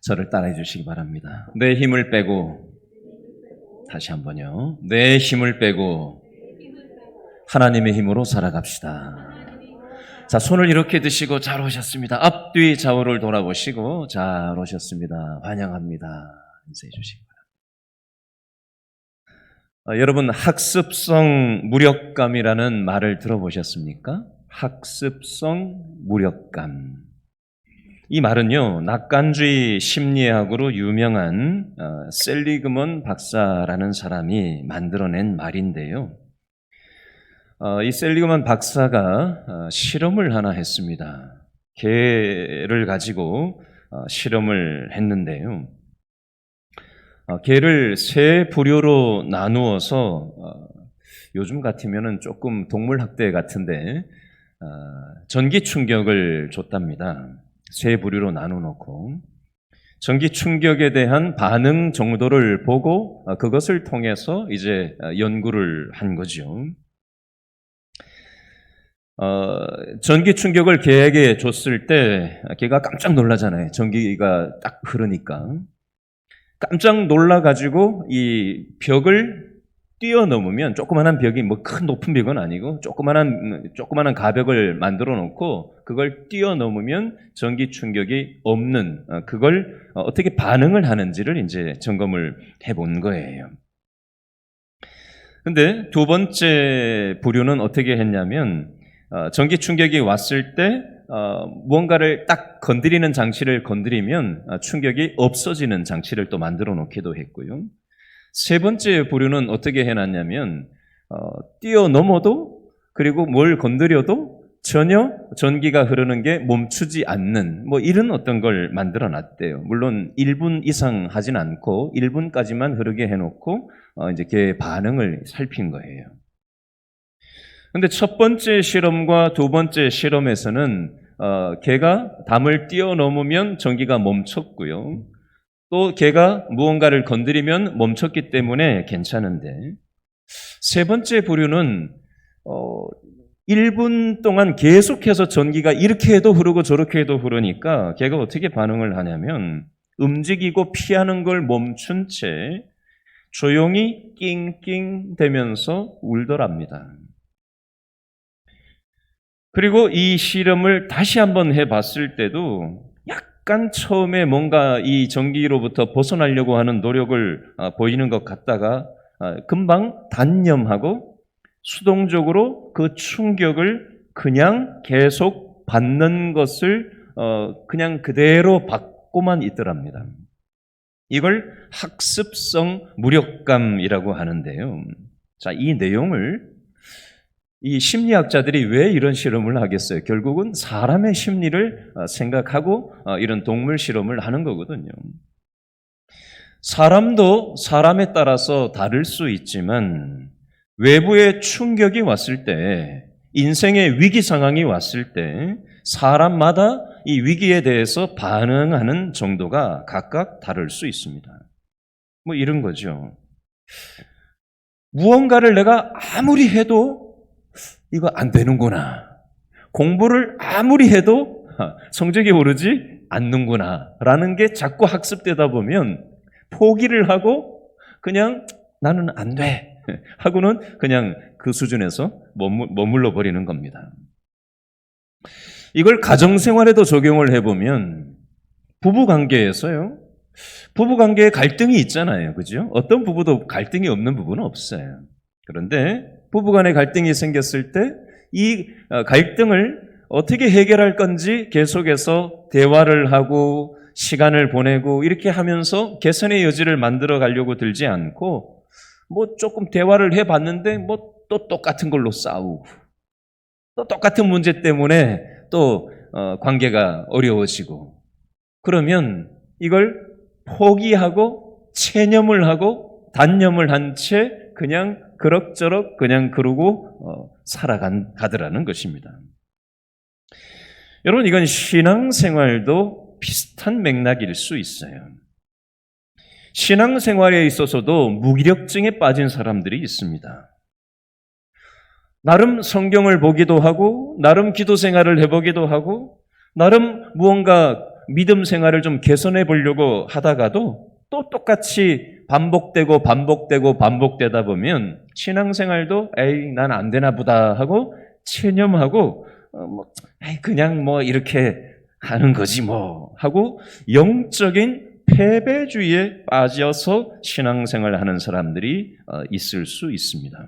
저를 따라해 주시기 바랍니다. 내 힘을 빼고, 다시 한번요. 내 힘을 빼고 하나님의 힘으로 살아갑시다. 자, 손을 이렇게 드시고 잘 오셨습니다. 앞뒤 좌우를 돌아보시고 잘 오셨습니다. 환영합니다. 인사해 주시기 바랍니다. 여러분, 학습성 무력감이라는 말을 들어보셨습니까? 학습성 무력감. 이 말은요, 낙관주의 심리학으로 유명한 셀리그먼 박사라는 사람이 만들어낸 말인데요. 이 셀리그먼 박사가 실험을 하나 했습니다. 개를 가지고 실험을 했는데요. 개를 세 부류로 나누어서 요즘 같으면은 조금 동물학대 같은데 전기 충격을 줬답니다. 세 부류로 나눠놓고 전기 충격에 대한 반응 정도를 보고 그것을 통해서 이제 연구를 한 거죠. 전기 충격을 개에게 줬을 때 개가 깜짝 놀라잖아요. 전기가 딱 흐르니까. 깜짝 놀라가지고 이 벽을 뛰어넘으면, 조그만한 벽이 뭐 큰 높은 벽은 아니고 조그만한 가벽을 만들어 놓고 그걸 뛰어넘으면 전기 충격이 없는, 그걸 어떻게 반응을 하는지를 이제 점검을 해본 거예요. 근데 두 번째 부류는 어떻게 했냐면, 전기 충격이 왔을 때 무언가를 딱 건드리는 장치를 건드리면 충격이 없어지는 장치를 또 만들어 놓기도 했고요. 세 번째 부류는 어떻게 해놨냐면, 뛰어넘어도, 그리고 뭘 건드려도 전혀 전기가 흐르는 게 멈추지 않는, 뭐 이런 어떤 걸 만들어 놨대요. 물론 1분 이상 하진 않고 1분까지만 흐르게 해놓고 이제 걔의 반응을 살핀 거예요. 근데 첫 번째 실험과 두 번째 실험에서는 걔가 담을 뛰어넘으면 전기가 멈췄고요. 또 걔가 무언가를 건드리면 멈췄기 때문에 괜찮은데, 세 번째 부류는 1분 동안 계속해서 전기가 이렇게 해도 흐르고 저렇게 해도 흐르니까 걔가 어떻게 반응을 하냐면, 움직이고 피하는 걸 멈춘 채 조용히 낑낑 대면서 울더랍니다. 그리고 이 실험을 다시 한번 해봤을 때도 약간 처음에 뭔가 이 전기로부터 벗어나려고 하는 노력을 보이는 것 같다가 금방 단념하고 수동적으로 그 충격을 그냥 계속 받는 것을 그냥 그대로 받고만 있더랍니다. 이걸 학습성 무력감이라고 하는데요. 자, 이 내용을 이 심리학자들이 왜 이런 실험을 하겠어요? 결국은 사람의 심리를 생각하고 이런 동물 실험을 하는 거거든요. 사람도 사람에 따라서 다를 수 있지만 외부의 충격이 왔을 때, 인생의 위기 상황이 왔을 때 사람마다 이 위기에 대해서 반응하는 정도가 각각 다를 수 있습니다. 뭐 이런 거죠. 무언가를 내가 아무리 해도 이거 안 되는구나. 공부를 아무리 해도 성적이 오르지 않는구나. 라는 게 자꾸 학습되다 보면 포기를 하고 그냥 나는 안 돼. 하고는 그냥 그 수준에서 머물러 버리는 겁니다. 이걸 가정생활에도 적용을 해보면 부부관계에서요. 부부관계에 갈등이 있잖아요. 그죠? 어떤 부부도 갈등이 없는 부부는 없어요. 그런데 부부간에 갈등이 생겼을 때 이 갈등을 어떻게 해결할 건지 계속해서 대화를 하고 시간을 보내고 이렇게 하면서 개선의 여지를 만들어 가려고 들지 않고, 뭐 조금 대화를 해봤는데 뭐 또 똑같은 걸로 싸우고 또 똑같은 문제 때문에 또 관계가 어려워지고, 그러면 이걸 포기하고 체념을 하고 단념을 한 채 그냥 그럭저럭 그냥 그러고 살아가더라는 것입니다. 여러분, 이건 신앙생활도 비슷한 맥락일 수 있어요. 신앙생활에 있어서도 무기력증에 빠진 사람들이 있습니다. 나름 성경을 보기도 하고 나름 기도 생활을 해보기도 하고 나름 무언가 믿음 생활을 좀 개선해 보려고 하다가도 또 똑같이 반복되다 보면 신앙생활도 에이, 난 안 되나 보다 하고 체념하고 에이, 그냥 뭐 이렇게 하는 거지 뭐 하고 영적인 패배주의에 빠져서 신앙생활을 하는 사람들이 있을 수 있습니다.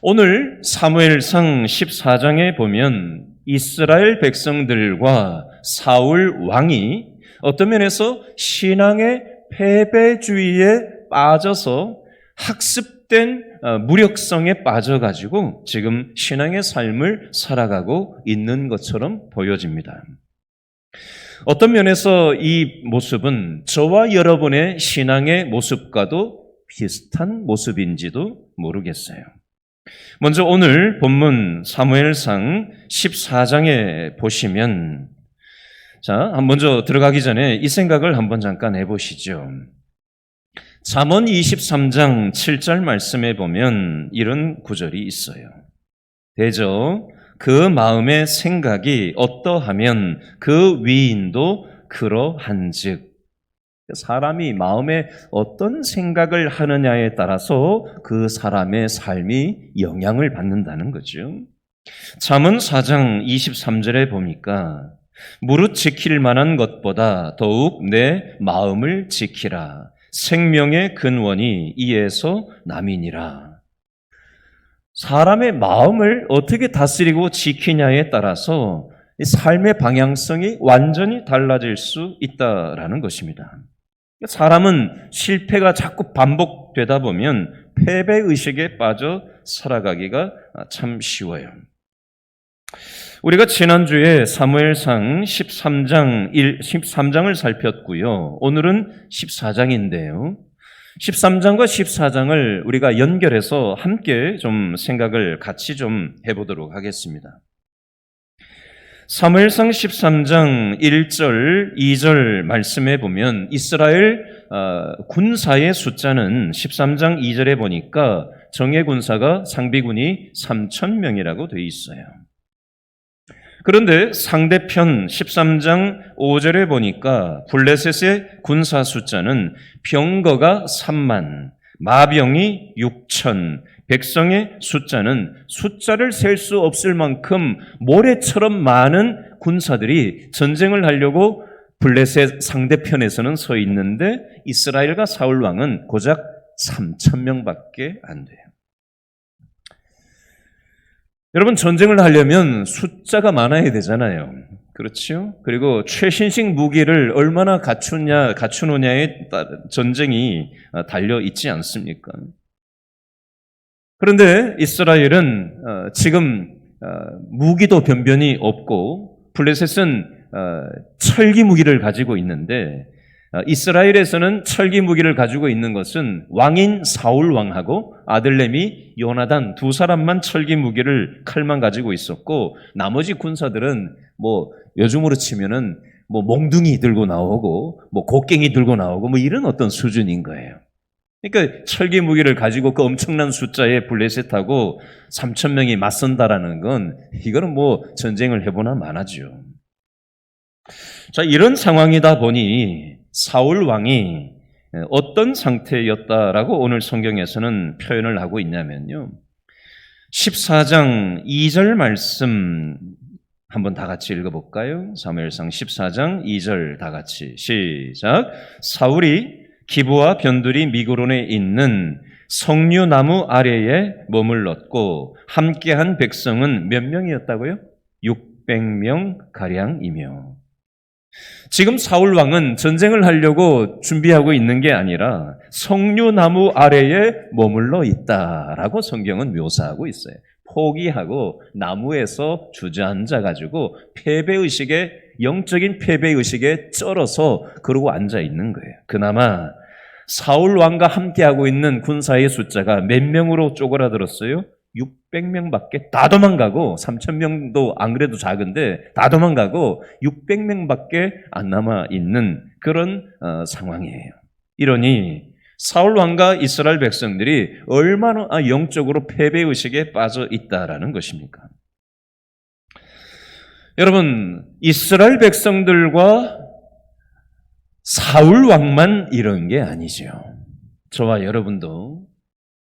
오늘 사무엘상 14장에 보면 이스라엘 백성들과 사울 왕이 어떤 면에서 신앙의 패배주의에 빠져서 학습된 무력성에 빠져가지고 지금 신앙의 삶을 살아가고 있는 것처럼 보여집니다. 어떤 면에서 이 모습은 저와 여러분의 신앙의 모습과도 비슷한 모습인지도 모르겠어요. 먼저 오늘 본문 사무엘상 14장에 보시면 먼저 들어가기 전에 이 생각을 한번 잠깐 해보시죠. 잠언 23장 7절 말씀에 보면 이런 구절이 있어요. 대저 그 마음의 생각이 어떠하면 그 위인도 그러한즉. 사람이 마음에 어떤 생각을 하느냐에 따라서 그 사람의 삶이 영향을 받는다는 거죠. 잠언 4장 23절에 보니까 무릇 지킬 만한 것보다 더욱 내 마음을 지키라. 생명의 근원이 이에서 남이니라. 사람의 마음을 어떻게 다스리고 지키냐에 따라서 삶의 방향성이 완전히 달라질 수 있다라는 것입니다. 사람은 실패가 자꾸 반복되다 보면 패배의식에 빠져 살아가기가 참 쉬워요. 우리가 지난주에 사무엘상 13장을 살폈고요. 오늘은 14장인데요. 13장과 14장을 우리가 연결해서 함께 좀 생각을 같이 좀 해보도록 하겠습니다. 사무엘상 13장 1절, 2절 말씀에 보면 이스라엘 군사의 숫자는 13장 2절에 보니까 정예 군사가 상비군이 3,000명이라고 되어 있어요. 그런데 상대편 13장 5절에 보니까 블레셋의 군사 숫자는 병거가 3만, 마병이 6천, 백성의 숫자는 숫자를 셀 수 없을 만큼 모래처럼 많은 군사들이 전쟁을 하려고 블레셋 상대편에서는 서 있는데 이스라엘과 사울 왕은 고작 3,000명밖에 안 돼요. 여러분, 전쟁을 하려면 숫자가 많아야 되잖아요. 그렇죠? 그리고 최신식 무기를 얼마나 갖추느냐에 전쟁이 달려 있지 않습니까? 그런데 이스라엘은 지금 무기도 변변히 없고 블레셋은 철기 무기를 가지고 있는데 이스라엘에서는 철기 무기를 가지고 있는 것은 왕인 사울 왕하고 아들내미 요나단 두 사람만 철기 무기를 칼만 가지고 있었고 나머지 군사들은 뭐 요즘으로 치면은 뭐 몽둥이 들고 나오고 뭐 곡괭이 들고 나오고 뭐 이런 어떤 수준인 거예요. 그러니까 철기 무기를 가지고 그 엄청난 숫자의 블레셋하고 3,000명이 맞선다라는 건 이거는 뭐 전쟁을 해보나 마나죠. 자, 이런 상황이다 보니 사울 왕이 어떤 상태였다라고 오늘 성경에서는 표현을 하고 있냐면요. 14장 2절 말씀 한번 다 같이 읽어볼까요? 사무엘상 14장 2절 다 같이 시작. 사울이 기브와 변두리 미그론에 있는 석류나무 아래에 머물렀고 함께한 백성은 몇 명이었다고요? 600명 가량이며. 지금 사울 왕은 전쟁을 하려고 준비하고 있는 게 아니라 석류나무 아래에 머물러 있다라고 성경은 묘사하고 있어요. 포기하고 나무에서 주저앉아 가지고 영적인 패배의식에 쩔어서 그러고 앉아 있는 거예요. 그나마 사울 왕과 함께하고 있는 군사의 숫자가 몇 명으로 쪼그라들었어요? 600명밖에 다 도망가고 3,000명도 안 그래도 작은데 다 도망가고 600명밖에 안 남아 있는 그런 상황이에요. 이러니 사울 왕과 이스라엘 백성들이 얼마나 영적으로 패배의식에 빠져 있다라는 것입니까? 여러분, 이스라엘 백성들과 사울 왕만 이런 게 아니죠. 저와 여러분도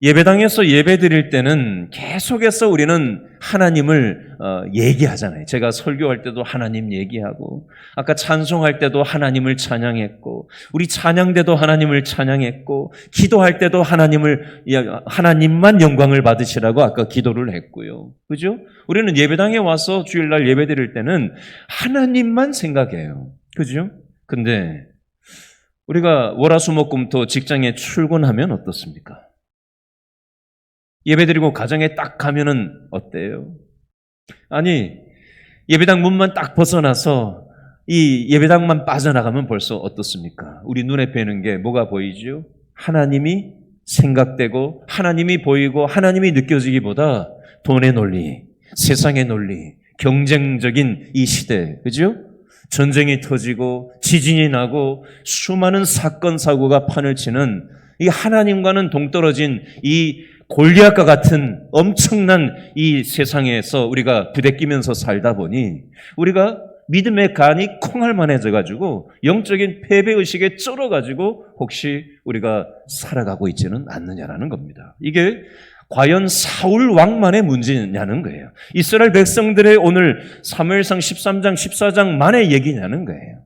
예배당에서 예배 드릴 때는 계속해서 우리는 하나님을 얘기하잖아요. 제가 설교할 때도 하나님 얘기하고, 아까 찬송할 때도 하나님을 찬양했고, 우리 찬양 때도 하나님을 찬양했고, 기도할 때도 하나님만 영광을 받으시라고 아까 기도를 했고요. 그죠? 우리는 예배당에 와서 주일날 예배 드릴 때는 하나님만 생각해요. 그죠? 근데 우리가 월화수목금토 직장에 출근하면 어떻습니까? 예배드리고 가정에 딱 가면은 어때요? 아니, 예배당 문만 딱 벗어나서 이 예배당만 빠져나가면 벌써 어떻습니까? 우리 눈에 뵈는 게 뭐가 보이죠? 하나님이 생각되고 하나님이 보이고 하나님이 느껴지기보다 돈의 논리, 세상의 논리, 경쟁적인 이 시대, 그죠? 전쟁이 터지고 지진이 나고 수많은 사건 사고가 판을 치는 이 하나님과는 동떨어진 이 골리앗과 같은 엄청난 이 세상에서 우리가 부대끼면서 살다 보니 우리가 믿음의 간이 콩알만해져가지고 영적인 패배의식에 쩔어가지고 혹시 우리가 살아가고 있지는 않느냐라는 겁니다. 이게 과연 사울 왕만의 문제냐는 거예요. 이스라엘 백성들의 오늘 사무엘상 13장, 14장만의 얘기냐는 거예요.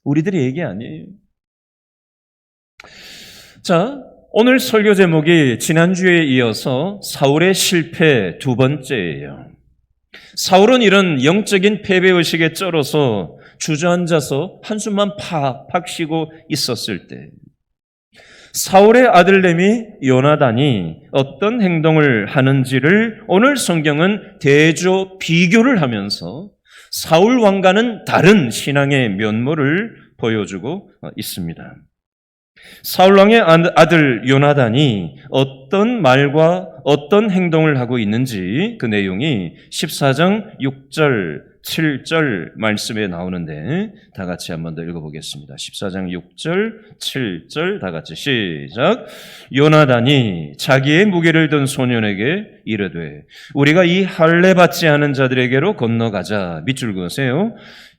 우리들의 얘기 아니에요. 자, 오늘 설교 제목이 지난주에 이어서 사울의 실패 두 번째예요. 사울은 이런 영적인 패배의식에 쩔어서 주저앉아서 한숨만 팍 쉬고 있었을 때 사울의 아들내미 요나단이 어떤 행동을 하는지를 오늘 성경은 대조 비교를 하면서 사울 왕과는 다른 신앙의 면모를 보여주고 있습니다. 사울 왕의 아들 요나단이 어떤 말과 어떤 행동을 하고 있는지 그 내용이 14장 6절, 7절 말씀에 나오는데 다 같이 한번 더 읽어보겠습니다. 14장 6절, 7절 다 같이 시작. 요나단이 자기의 무기를 든 소년에게 이르되 우리가 이 할례 받지 않은 자들에게로 건너가자. 밑줄 그으세요.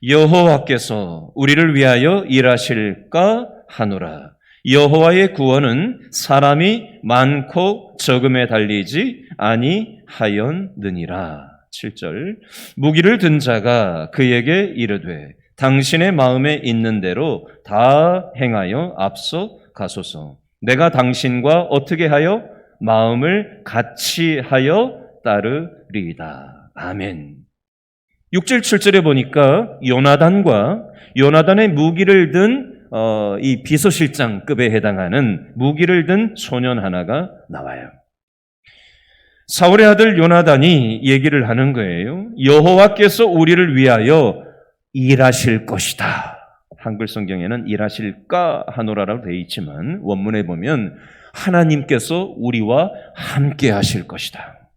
여호와께서 우리를 위하여 일하실까 하노라. 여호와의 구원은 사람이 많고 적음에 달리지 아니하였느니라. 7절. 무기를 든 자가 그에게 이르되 당신의 마음에 있는 대로 다 행하여 앞서 가소서. 내가 당신과 어떻게 하여 마음을 같이 하여 따르리이다. 아멘. 6절 7절에 보니까 요나단의 무기를 든 이 비서실장급에 해당하는 무기를 든 소년 하나가 나와요. 사울의 아들 요나단이 얘기를 하는 거예요. 여호와께서 우리를 위하여 일하실 것이다. 한글 성경에는 일하실까 하노라라고 되어 있지만 원문에 보면 하나님께서 우리와 함께 하실 것이다.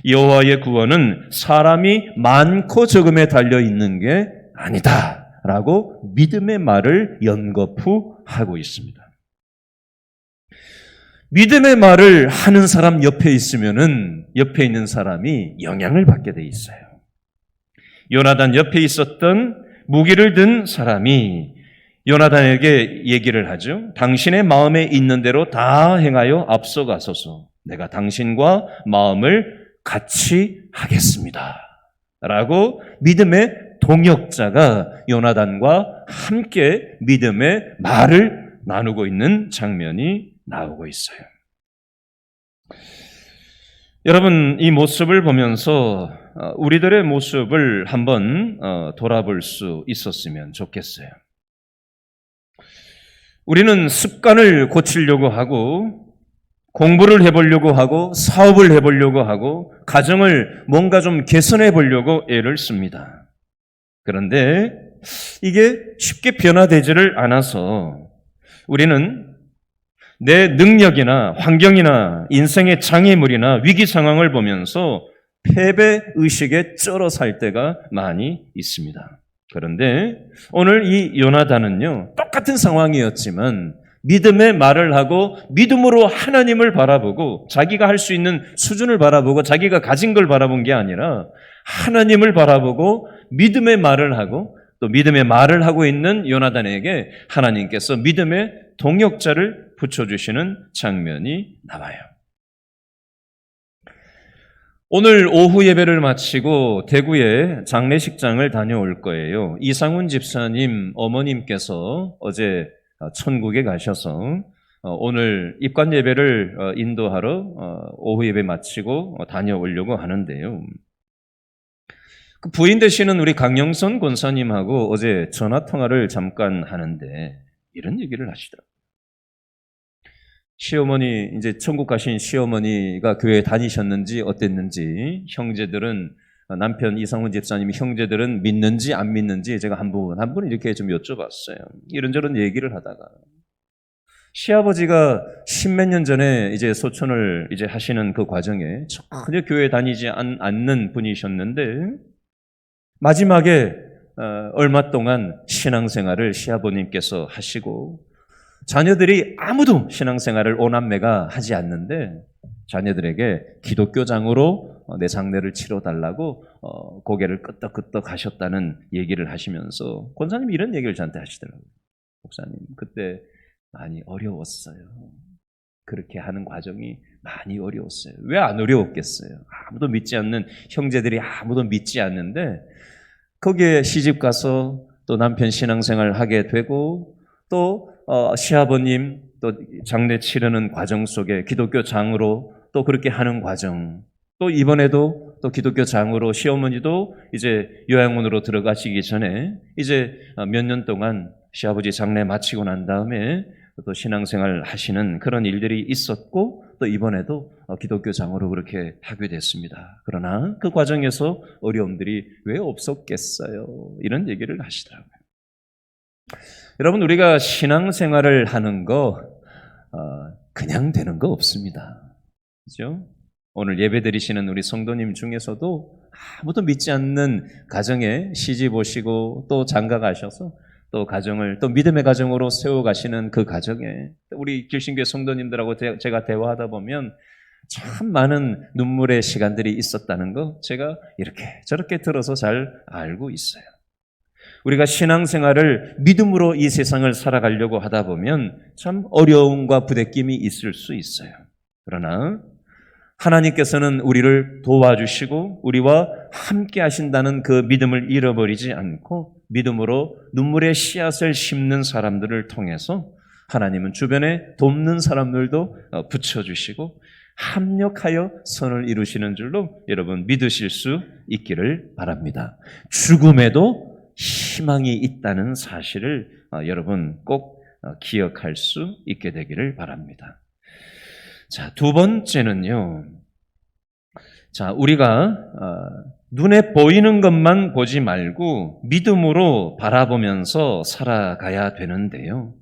여호와의 구원은 사람이 많고 적음에 달려 있는 게 아니다. 라고 믿음의 말을 연거푸하고 있습니다. 믿음의 말을 하는 사람 옆에 있으면은 옆에 있는 사람이 영향을 받게 돼 있어요. 요나단 옆에 있었던 무기를 든 사람이 요나단에게 얘기를 하죠. 당신의 마음에 있는 대로 다 행하여 앞서가소서. 내가 당신과 마음을 같이 하겠습니다. 라고 믿음의 동역자가 요나단과 함께 믿음의 말을 나누고 있는 장면이 나오고 있어요. 여러분, 이 모습을 보면서 우리들의 모습을 한번 돌아볼 수 있었으면 좋겠어요. 우리는 습관을 고치려고 하고 공부를 해보려고 하고 사업을 해보려고 하고 가정을 뭔가 좀 개선해 보려고 애를 씁니다. 그런데 이게 쉽게 변화되지를 않아서 우리는 내 능력이나 환경이나 인생의 장애물이나 위기 상황을 보면서 패배의식에 쩔어 살 때가 많이 있습니다. 그런데 오늘 이 요나단은요, 똑같은 상황이었지만 믿음의 말을 하고 믿음으로 하나님을 바라보고 자기가 할 수 있는 수준을 바라보고 자기가 가진 걸 바라본 게 아니라 하나님을 바라보고 믿음의 말을 하고 또 믿음의 말을 하고 있는 요나단에게 하나님께서 믿음의 동역자를 붙여주시는 장면이 나와요. 오늘 오후 예배를 마치고 대구에 장례식장을 다녀올 거예요. 이상훈 집사님 어머님께서 어제 천국에 가셔서 오늘 입관 예배를 인도하러 오후 예배 마치고 다녀오려고 하는데요. 그 부인 되시는 우리 강영선 권사님하고 어제 전화 통화를 잠깐 하는데 이런 얘기를 하시더라고요. 시어머니, 이제 천국 가신 시어머니가 교회에 다니셨는지 어땠는지, 형제들은, 남편 이상훈 집사님 형제들은 믿는지 안 믿는지 제가 한 분 이렇게 좀 여쭤봤어요. 이런저런 얘기를 하다가 시아버지가 십몇 년 전에 이제 소천을 이제 하시는 그 과정에 전혀 교회에 다니지 않는 분이셨는데 마지막에 얼마 동안 신앙생활을 시아버님께서 하시고 자녀들이 아무도 신앙생활을 오남매가 하지 않는데 자녀들에게 기독교장으로 내 장례를 치러달라고 고개를 끄덕끄덕 하셨다는 얘기를 하시면서 권사님이 이런 얘기를 저한테 하시더라고요. 목사님, 그때 많이 어려웠어요. 그렇게 하는 과정이 많이 어려웠어요. 왜 안 어려웠겠어요? 아무도 믿지 않는 형제들이 아무도 믿지 않는데 거기에 시집 가서 또 남편 신앙생활 하게 되고 또 시아버님 또 장례 치르는 과정 속에 기독교 장으로 또 그렇게 하는 과정, 또 이번에도 또 기독교 장으로 시어머니도 이제 요양원으로 들어가시기 전에 이제 몇 년 동안 시아버지 장례 마치고 난 다음에 또 신앙생활 하시는 그런 일들이 있었고 또 이번에도 기독교 장으로 그렇게 하게 됐습니다. 그러나 그 과정에서 어려움들이 왜 없었겠어요? 이런 얘기를 하시더라고요. 여러분, 우리가 신앙생활을 하는 거 그냥 되는 거 없습니다. 그렇죠? 오늘 예배드리시는 우리 성도님 중에서도 아무도 믿지 않는 가정에 시집 오시고 또 장가 가셔서 또 가정을 또 믿음의 가정으로 세워가시는 그 가정에 우리 길신교회 성도님들하고 제가 대화하다 보면 참 많은 눈물의 시간들이 있었다는 거 제가 이렇게 저렇게 들어서 잘 알고 있어요. 우리가 신앙생활을 믿음으로 이 세상을 살아가려고 하다 보면 참 어려움과 부대낌이 있을 수 있어요. 그러나 하나님께서는 우리를 도와주시고 우리와 함께 하신다는 그 믿음을 잃어버리지 않고 믿음으로 눈물의 씨앗을 심는 사람들을 통해서 하나님은 주변에 돕는 사람들도 붙여주시고 합력하여 선을 이루시는 줄로 여러분 믿으실 수 있기를 바랍니다. 죽음에도 희망이 있다는 사실을 여러분 꼭 기억할 수 있게 되기를 바랍니다. 자, 두 번째는요. 자, 우리가 눈에 보이는 것만 보지 말고 믿음으로 바라보면서 살아가야 되는데요.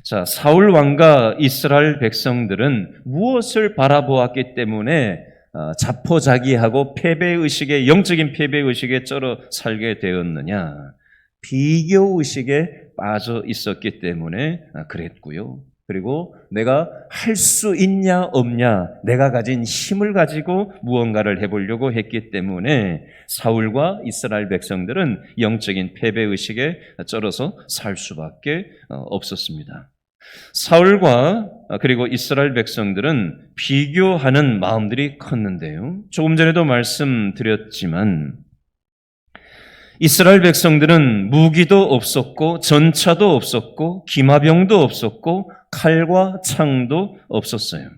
자, 사울 왕과 이스라엘 백성들은 무엇을 바라보았기 때문에 자포자기하고 패배의식에 영적인 패배의식에 쩔어 살게 되었느냐? 비교의식에 빠져 있었기 때문에 그랬고요. 그리고 내가 할 수 있냐 없냐, 내가 가진 힘을 가지고 무언가를 해보려고 했기 때문에 사울과 이스라엘 백성들은 영적인 패배의식에 쩔어서 살 수밖에 없었습니다. 사울과 그리고 이스라엘 백성들은 비교하는 마음들이 컸는데요. 조금 전에도 말씀드렸지만 이스라엘 백성들은 무기도 없었고 전차도 없었고 기마병도 없었고 칼과 창도 없었어요.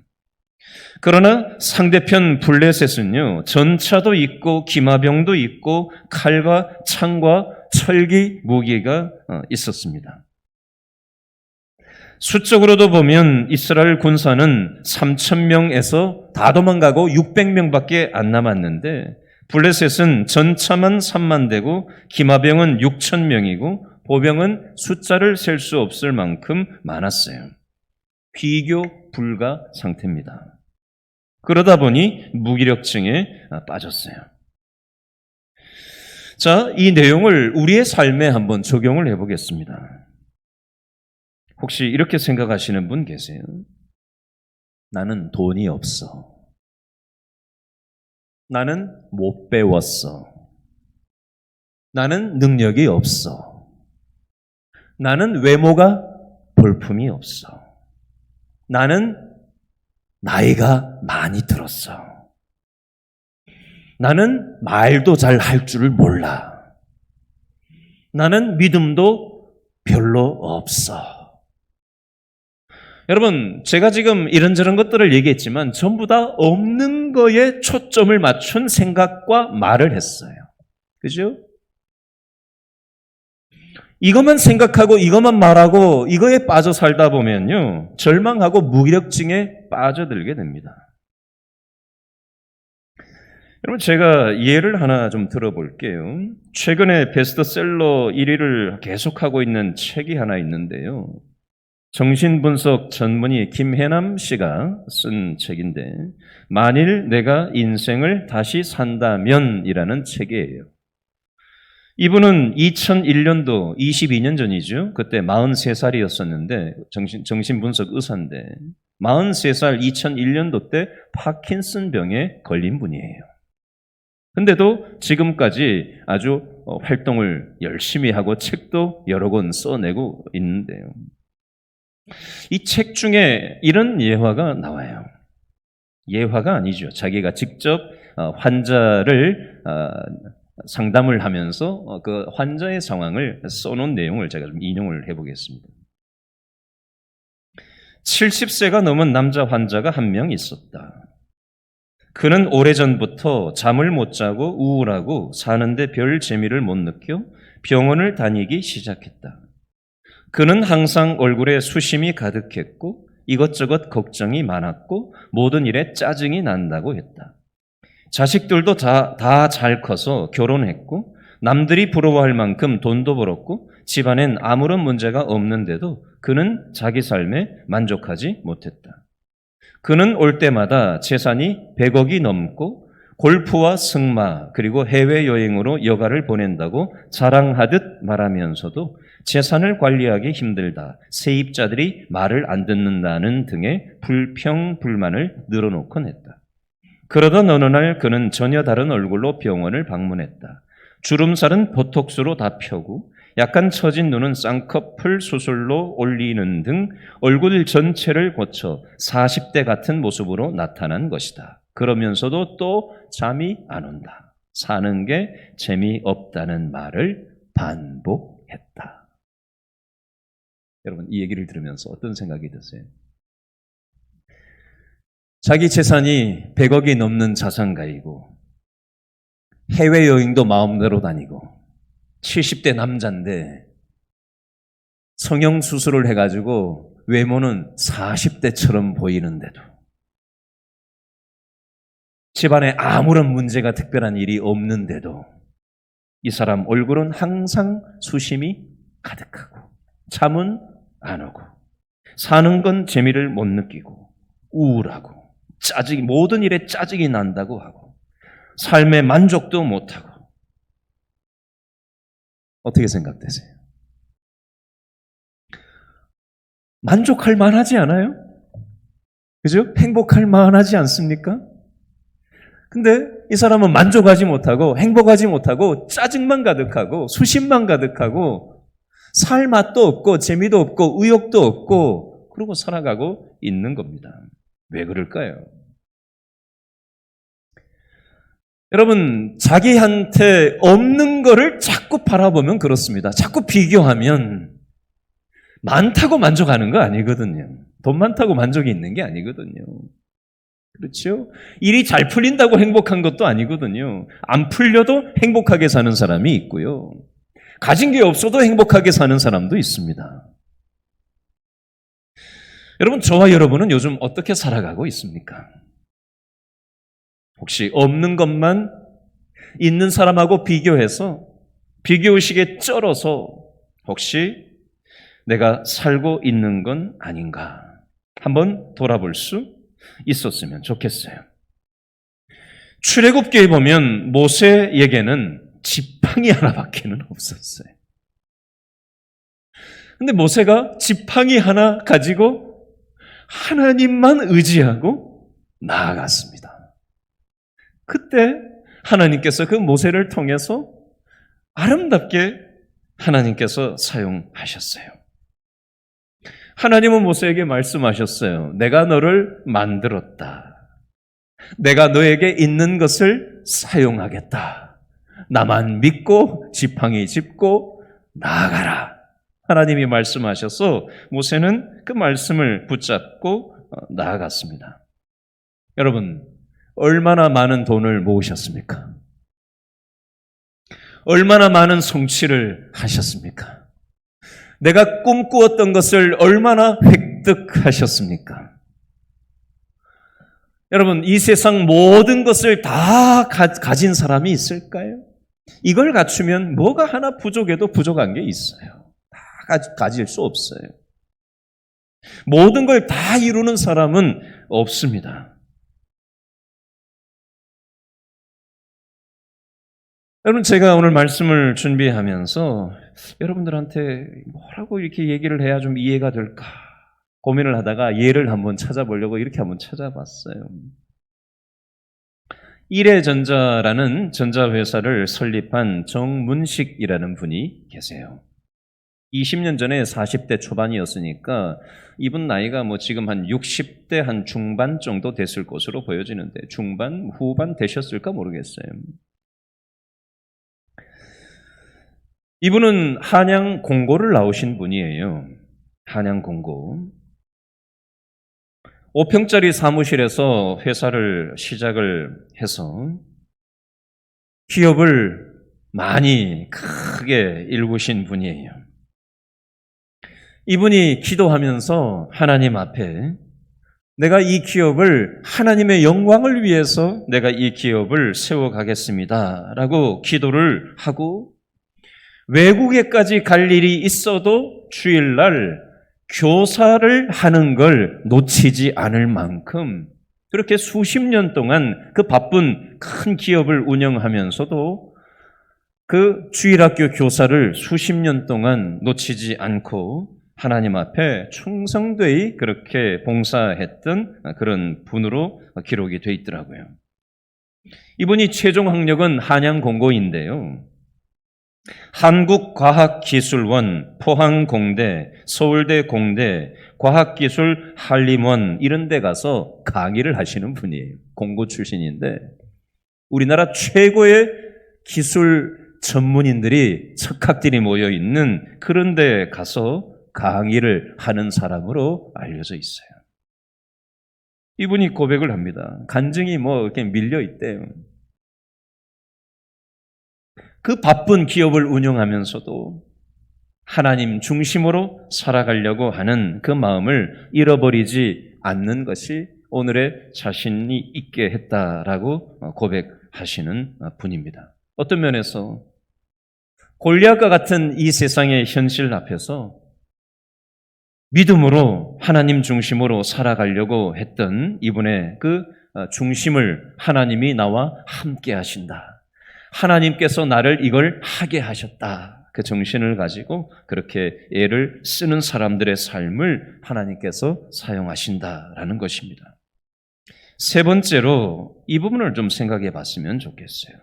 그러나 상대편 블레셋은요, 전차도 있고 기마병도 있고 칼과 창과 철기 무기가 있었습니다. 수적으로도 보면 이스라엘 군사는 3,000명에서 다 도망가고 600명밖에 안 남았는데 블레셋은 전차만 3만 대고 기마병은 6,000명이고 보병은 숫자를 셀 수 없을 만큼 많았어요. 비교 불가 상태입니다. 그러다 보니 무기력증에 빠졌어요. 자, 이 내용을 우리의 삶에 한번 적용을 해보겠습니다. 혹시 이렇게 생각하시는 분 계세요? 나는 돈이 없어. 나는 못 배웠어. 나는 능력이 없어. 나는 외모가 볼품이 없어. 나는 나이가 많이 들었어. 나는 말도 잘 할 줄을 몰라. 나는 믿음도 별로 없어. 여러분, 제가 지금 이런저런 것들을 얘기했지만 전부 다 없는 거에 초점을 맞춘 생각과 말을 했어요. 그죠? 이것만 생각하고 이것만 말하고 이거에 빠져 살다 보면요, 절망하고 무기력증에 빠져들게 됩니다. 여러분, 제가 예를 하나 좀 들어볼게요. 최근에 베스트셀러 1위를 계속하고 있는 책이 하나 있는데요. 정신분석 전문의 김혜남 씨가 쓴 책인데, 만일 내가 인생을 다시 산다면 이라는 책이에요. 이분은 2001년도 22년 전이죠. 그때 43살이었었는데 정신분석 의사인데 43살 2001년도 때 파킨슨 병에 걸린 분이에요. 근데도 지금까지 아주 활동을 열심히 하고 책도 여러 권 써내고 있는데요. 이 책 중에 이런 예화가 나와요. 예화가 아니죠. 자기가 직접 환자를 상담을 하면서 그 환자의 상황을 써놓은 내용을 제가 좀 인용을 해보겠습니다. 70세가 넘은 남자 환자가 한 명 있었다. 그는 오래전부터 잠을 못 자고 우울하고 사는데 별 재미를 못 느껴 병원을 다니기 시작했다. 그는 항상 얼굴에 수심이 가득했고 이것저것 걱정이 많았고 모든 일에 짜증이 난다고 했다. 자식들도 다 잘 커서 결혼했고 남들이 부러워할 만큼 돈도 벌었고 집안엔 아무런 문제가 없는데도 그는 자기 삶에 만족하지 못했다. 그는 올 때마다 재산이 100억이 넘고 골프와 승마 그리고 해외여행으로 여가를 보낸다고 자랑하듯 말하면서도 재산을 관리하기 힘들다, 세입자들이 말을 안 듣는다는 등의 불평, 불만을 늘어놓곤 했다. 그러던 어느 날 그는 전혀 다른 얼굴로 병원을 방문했다. 주름살은 보톡스로 다 펴고 약간 처진 눈은 쌍꺼풀 수술로 올리는 등 얼굴 전체를 고쳐 40대 같은 모습으로 나타난 것이다. 그러면서도 또 잠이 안 온다. 사는 게 재미없다는 말을 반복했다. 여러분, 이 얘기를 들으면서 어떤 생각이 드세요? 자기 재산이 100억이 넘는 자산가이고 해외여행도 마음대로 다니고 70대 남자인데 성형수술을 해가지고 외모는 40대처럼 보이는데도 집안에 아무런 문제가 특별한 일이 없는데도 이 사람 얼굴은 항상 수심이 가득하고 잠은 안 오고 사는 건 재미를 못 느끼고 우울하고 짜증이 모든 일에 짜증이 난다고 하고 삶에 만족도 못하고 어떻게 생각되세요? 만족할 만하지 않아요? 그죠? 행복할 만하지 않습니까? 근데 이 사람은 만족하지 못하고 행복하지 못하고 짜증만 가득하고 수심만 가득하고 살 맛도 없고 재미도 없고 의욕도 없고 그러고 살아가고 있는 겁니다. 왜 그럴까요? 여러분, 자기한테 없는 거를 자꾸 바라보면 그렇습니다. 자꾸 비교하면 많다고 만족하는 거 아니거든요. 돈 많다고 만족이 있는 게 아니거든요. 그렇죠? 일이 잘 풀린다고 행복한 것도 아니거든요. 안 풀려도 행복하게 사는 사람이 있고요. 가진 게 없어도 행복하게 사는 사람도 있습니다. 여러분, 저와 여러분은 요즘 어떻게 살아가고 있습니까? 혹시 없는 것만 있는 사람하고 비교해서 비교의식에 쩔어서 혹시 내가 살고 있는 건 아닌가 한번 돌아볼 수 있었으면 좋겠어요. 출애굽기에 보면 모세에게는 지팡이 하나밖에는 없었어요. 근데 모세가 지팡이 하나 가지고 하나님만 의지하고 나아갔습니다. 그때 하나님께서 그 모세를 통해서 아름답게 하나님께서 사용하셨어요. 하나님은 모세에게 말씀하셨어요. 내가 너를 만들었다. 내가 너에게 있는 것을 사용하겠다. 나만 믿고 지팡이 짚고 나아가라. 하나님이 말씀하셔서 모세는 그 말씀을 붙잡고 나아갔습니다. 여러분, 얼마나 많은 돈을 모으셨습니까? 얼마나 많은 성취를 하셨습니까? 내가 꿈꾸었던 것을 얼마나 획득하셨습니까? 여러분, 이 세상 모든 것을 다 가진 사람이 있을까요? 이걸 갖추면 뭐가 하나 부족해도 부족한 게 있어요. 다 가질 수 없어요. 모든 걸 다 이루는 사람은 없습니다. 여러분, 제가 오늘 말씀을 준비하면서 여러분들한테 뭐라고 이렇게 얘기를 해야 좀 이해가 될까 고민을 하다가 예를 한번 찾아보려고 이렇게 한번 찾아봤어요. 일해전자라는 전자회사를 설립한 정문식이라는 분이 계세요. 20년 전에 40대 초반이었으니까 이분 나이가 뭐 지금 한 60대 한 중반 정도 됐을 것으로 보여지는데 중반, 후반 되셨을까 모르겠어요. 이분은 한양 공고를 나오신 분이에요. 한양 공고. 5평짜리 사무실에서 회사를 시작을 해서 기업을 많이 크게 일구신 분이에요. 이분이 기도하면서 하나님 앞에 내가 이 기업을 하나님의 영광을 위해서 내가 이 기업을 세워가겠습니다 라고 기도를 하고 외국에까지 갈 일이 있어도 주일날 교사를 하는 걸 놓치지 않을 만큼 그렇게 수십 년 동안 그 바쁜 큰 기업을 운영하면서도 그 주일학교 교사를 수십 년 동안 놓치지 않고 하나님 앞에 충성되이 그렇게 봉사했던 그런 분으로 기록이 되어 있더라고요. 이분이 최종 학력은 한양공고인데요. 한국과학기술원, 포항공대, 서울대 공대, 과학기술 한림원 이런 데 가서 강의를 하시는 분이에요. 공고 출신인데 우리나라 최고의 기술 전문인들이 석학들이 모여있는 그런 데 가서 강의를 하는 사람으로 알려져 있어요. 이분이 고백을 합니다. 간증이 뭐 이렇게 밀려 있대요. 그 바쁜 기업을 운영하면서도 하나님 중심으로 살아가려고 하는 그 마음을 잃어버리지 않는 것이 오늘의 자신이 있게 했다라고 고백하시는 분입니다. 어떤 면에서 골리앗과 같은 이 세상의 현실 앞에서 믿음으로 하나님 중심으로 살아가려고 했던 이분의 그 중심을 하나님이 나와 함께 하신다. 하나님께서 나를 이걸 하게 하셨다. 그 정신을 가지고 그렇게 애를 쓰는 사람들의 삶을 하나님께서 사용하신다라는 것입니다. 세 번째로 이 부분을 좀 생각해 봤으면 좋겠어요.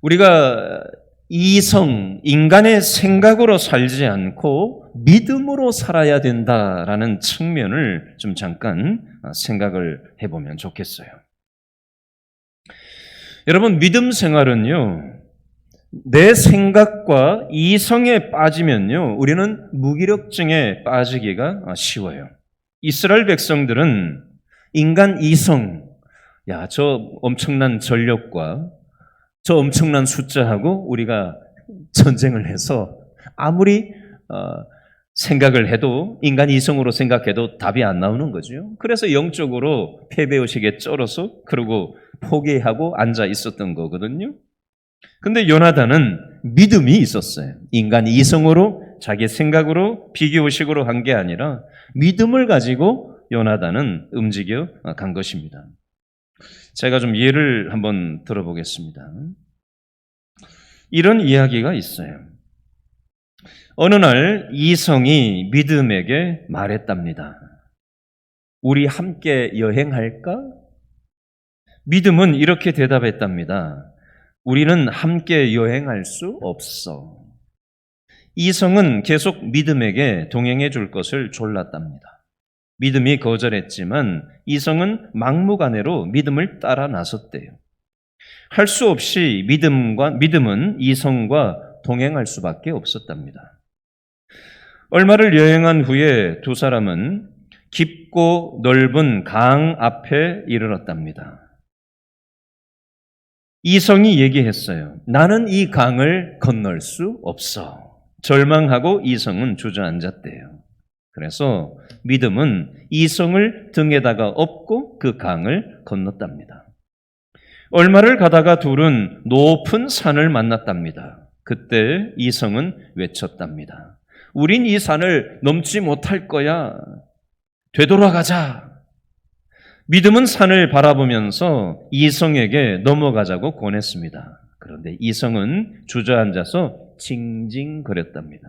우리가 이성, 인간의 생각으로 살지 않고 믿음으로 살아야 된다라는 측면을 좀 잠깐 생각을 해보면 좋겠어요. 여러분, 믿음 생활은요, 내 생각과 이성에 빠지면요, 우리는 무기력증에 빠지기가 쉬워요. 이스라엘 백성들은 인간 이성, 야, 저 엄청난 전력과 저 엄청난 숫자하고 우리가 전쟁을 해서 아무리 생각을 해도 인간 이성으로 생각해도 답이 안 나오는 거죠. 그래서 영적으로 패배의식에 쩔어서 그러고 포기하고 앉아 있었던 거거든요. 근데 요나단은 믿음이 있었어요. 인간 이성으로 자기 생각으로 비교의식으로 한 게 아니라 믿음을 가지고 요나단은 움직여 간 것입니다. 제가 좀 예를 한번 들어보겠습니다. 이런 이야기가 있어요. 어느 날 이성이 믿음에게 말했답니다. 우리 함께 여행할까? 믿음은 이렇게 대답했답니다. 우리는 함께 여행할 수 없어. 이성은 계속 믿음에게 동행해 줄 것을 졸랐답니다. 믿음이 거절했지만 이성은 막무가내로 믿음을 따라 나섰대요. 할 수 없이 믿음은 이성과 동행할 수밖에 없었답니다. 얼마를 여행한 후에 두 사람은 깊고 넓은 강 앞에 이르렀답니다. 이성이 얘기했어요. 나는 이 강을 건널 수 없어. 절망하고 이성은 주저앉았대요. 그래서 믿음은 이성을 등에다가 업고 그 강을 건넜답니다. 얼마를 가다가 둘은 높은 산을 만났답니다. 그때 이성은 외쳤답니다. 우린 이 산을 넘지 못할 거야. 되돌아가자. 믿음은 산을 바라보면서 이성에게 넘어가자고 권했습니다. 그런데 이성은 주저앉아서 징징거렸답니다.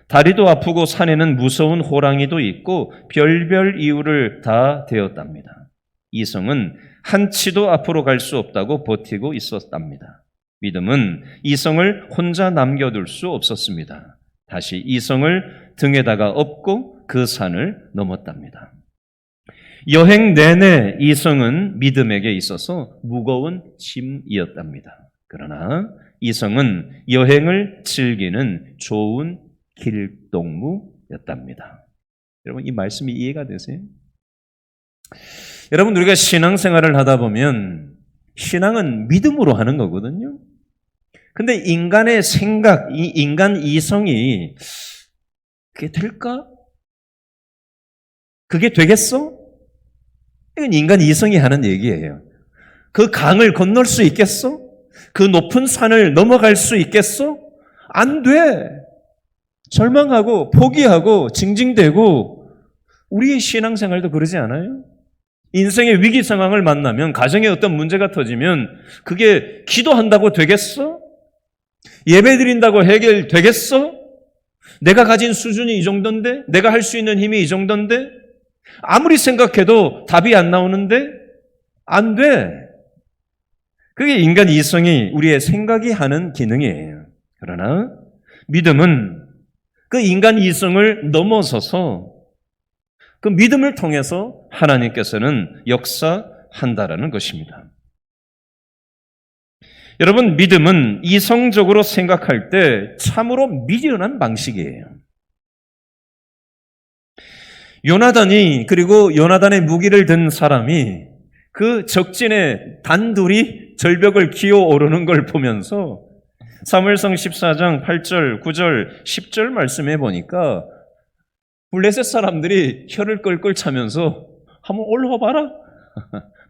다리도 아프고 산에는 무서운 호랑이도 있고 별별 이유를 다 대었답니다. 이성은 한치도 앞으로 갈 수 없다고 버티고 있었답니다. 믿음은 이성을 혼자 남겨둘 수 없었습니다. 다시 이성을 등에다가 업고 그 산을 넘었답니다. 여행 내내 이성은 믿음에게 있어서 무거운 짐이었답니다. 그러나 이성은 여행을 즐기는 좋은 길동무였답니다. 여러분, 이 말씀이 이해가 되세요? 여러분, 우리가 신앙생활을 하다 보면 신앙은 믿음으로 하는 거거든요. 근데 인간의 생각, 이 인간 이성이 그게 될까? 그게 되겠어? 이건 인간 이성이 하는 얘기예요. 그 강을 건널 수 있겠어? 그 높은 산을 넘어갈 수 있겠어? 안 돼. 절망하고 포기하고 징징대고. 우리의 신앙생활도 그러지 않아요? 인생의 위기 상황을 만나면, 가정에 어떤 문제가 터지면 그게 기도한다고 되겠어? 예배드린다고 해결되겠어? 내가 가진 수준이 이 정도인데? 내가 할 수 있는 힘이 이 정도인데? 아무리 생각해도 답이 안 나오는데? 안 돼. 그게 인간 이성이, 우리의 생각이 하는 기능이에요. 그러나 믿음은 그 인간 이성을 넘어서서 그 믿음을 통해서 하나님께서는 역사한다라는 것입니다. 여러분, 믿음은 이성적으로 생각할 때 참으로 미련한 방식이에요. 요나단이, 그리고 요나단의 무기를 든 사람이 그 적진에 단둘이 절벽을 기어오르는 걸 보면서 사무엘상 14장 8절, 9절, 10절 말씀해 보니까 블레셋 사람들이 혀를 끌끌 차면서 한번 올라와 봐라.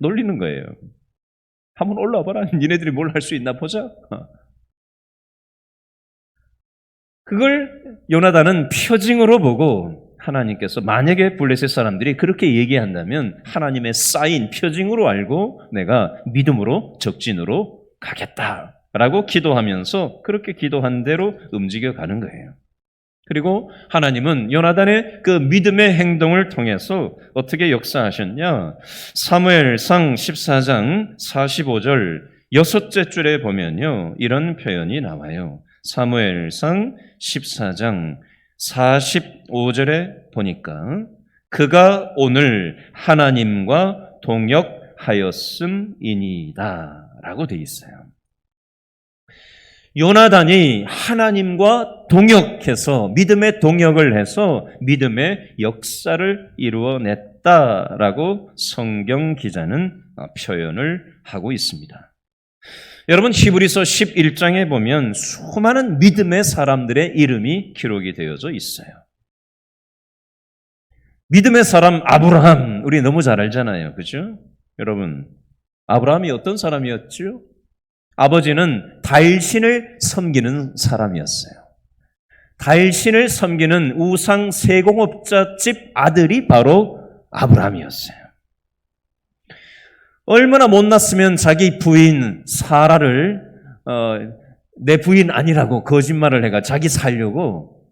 놀리는 거예요. 한번 올라와 봐라. 니네들이 뭘 할 수 있나 보자. 그걸 요나단은 표징으로 보고, 하나님께서 만약에 블레셋 사람들이 그렇게 얘기한다면 하나님의 사인, 표징으로 알고 내가 믿음으로 적진으로 가겠다라고 기도하면서 그렇게 기도한 대로 움직여가는 거예요. 그리고 하나님은 요나단의 그 믿음의 행동을 통해서 어떻게 역사하셨냐? 사무엘상 14장 45절 6째 줄에 보면요, 이런 표현이 나와요. 사무엘상 14장 45절에 보니까 그가 오늘 하나님과 동역하였음이니이다 라고 되어 있어요. 요나단이 하나님과 동역해서, 믿음의 동역을 해서 믿음의 역사를 이루어냈다라고 성경 기자는 표현을 하고 있습니다. 여러분, 히브리서 11장에 보면 수많은 믿음의 사람들의 이름이 기록이 되어져 있어요. 믿음의 사람 아브라함, 우리 너무 잘 알잖아요. 그죠? 여러분, 아브라함이 어떤 사람이었죠? 아버지는 달신을 섬기는 사람이었어요. 달신을 섬기는 우상 세공업자 집 아들이 바로 아브라함이었어요. 얼마나 못났으면 자기 부인 사라를 내 부인 아니라고 거짓말을 해가 자기 살려고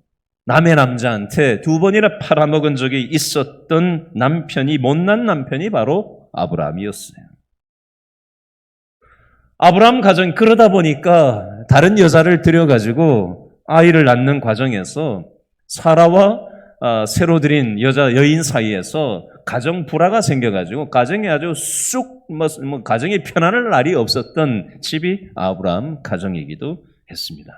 남의 남자한테 2번이나 팔아먹은 적이 있었던 남편이, 못난 남편이 바로 아브라함이었어요. 아브라함 가정 그러다 보니까 다른 여자를 들여가지고 아이를 낳는 과정에서 사라와 새로 들인 여인 사이에서 가정 불화가 생겨가지고 가정에 아주 가정이 편안할 날이 없었던 집이 아브라함 가정이기도 했습니다.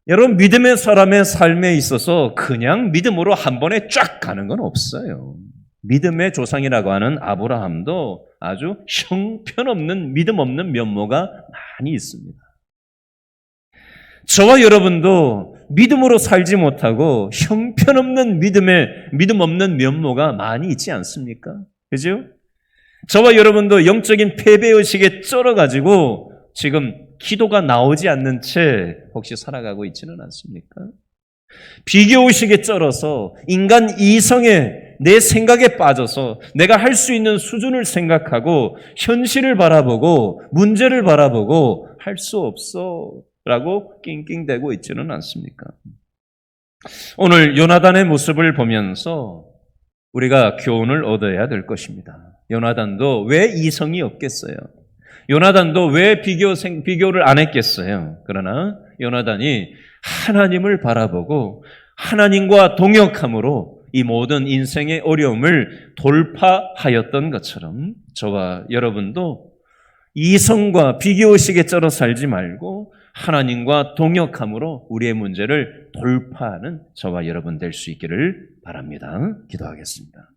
여러분, 믿음의 사람의 삶에 있어서 그냥 믿음으로 한 번에 쫙 가는 건 없어요. 믿음의 조상이라고 하는 아브라함도 아주 형편없는 믿음 없는 면모가 많이 있습니다. 저와 여러분도 믿음으로 살지 못하고 형편없는 믿음 없는 면모가 많이 있지 않습니까? 그죠? 저와 여러분도 영적인 패배의식에 쩔어가지고 지금 기도가 나오지 않는 채 혹시 살아가고 있지는 않습니까? 비교의식에 쩔어서 인간 이성에 내 생각에 빠져서 내가 할 수 있는 수준을 생각하고 현실을 바라보고 문제를 바라보고 할 수 없어 라고 낑낑대고 있지는 않습니까? 오늘 요나단의 모습을 보면서 우리가 교훈을 얻어야 될 것입니다. 요나단도 왜 이성이 없겠어요? 요나단도 왜 비교를 안 했겠어요? 그러나 요나단이 하나님을 바라보고 하나님과 동역함으로 이 모든 인생의 어려움을 돌파하였던 것처럼 저와 여러분도 이성과 비교의식에 쩔어 살지 말고 하나님과 동역함으로 우리의 문제를 돌파하는 저와 여러분 될 수 있기를 바랍니다. 기도하겠습니다.